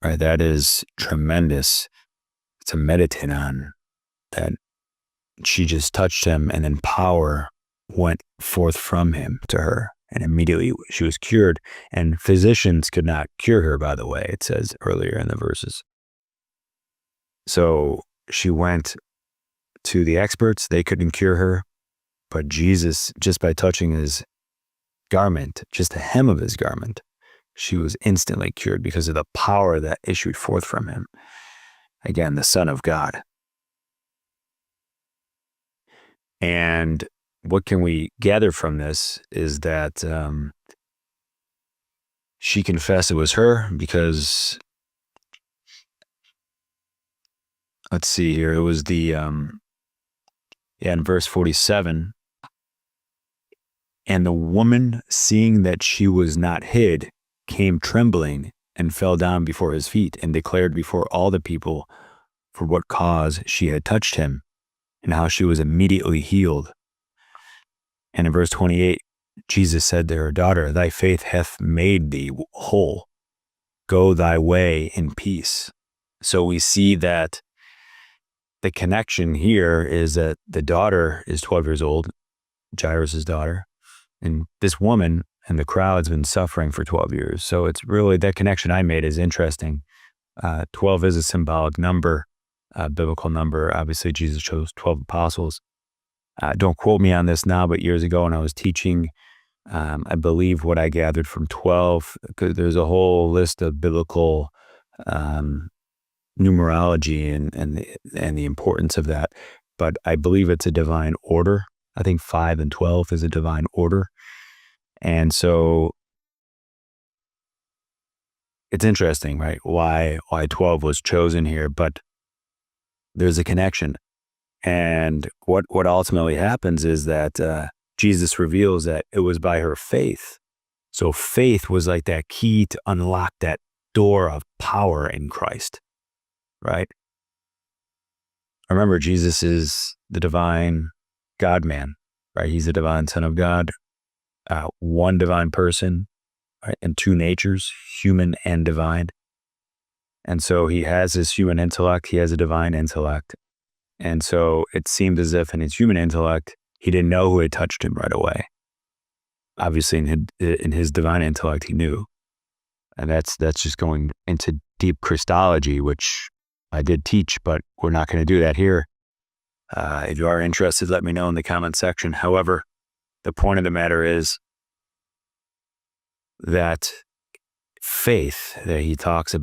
right? That is tremendous to meditate on, that she just touched him and then power went forth from him to her. And immediately she was cured. And physicians could not cure her, by the way, it says earlier in the verses. So she went to the experts. They couldn't cure her. But Jesus, just by touching his garment, just the hem of his garment, she was instantly cured because of the power that issued forth from him. Again, the Son of God. And what can we gather from this is that she confessed it was her because, let's see here, it was in verse 47, and the woman, seeing that she was not hid, came trembling and fell down before his feet and declared before all the people for what cause she had touched him and how she was immediately healed. And in verse 28, Jesus said to her, "Daughter, thy faith hath made thee whole. Go thy way in peace." So we see that the connection here is that the daughter is 12 years old, Jairus' daughter, and this woman and the crowd's been suffering for 12 years. So it's really, that connection I made is interesting. 12 is a symbolic number, biblical number. Obviously, Jesus chose 12 apostles. Don't quote me on this now, but years ago when I was teaching, I believe what I gathered from 12, because there's a whole list of biblical numerology and the importance of that. But I believe it's a divine order. I think 5 and 12 is a divine order. And so it's interesting, right? Why 12 was chosen here, but there's a connection. And what ultimately happens is that Jesus reveals that it was by her faith. So faith was like that key to unlock that door of power in Christ, right? Remember, Jesus is the divine God-man, right? He's the divine Son of God, one divine person, right? And two natures, human and divine. And so he has his human intellect, he has a divine intellect. And so it seemed as if in his human intellect, he didn't know who had touched him right away. Obviously, in his divine intellect, he knew. And that's just going into deep Christology, which I did teach, but we're not going to do that here. If you are interested, let me know in the comment section. However, the point of the matter is that faith that he talks about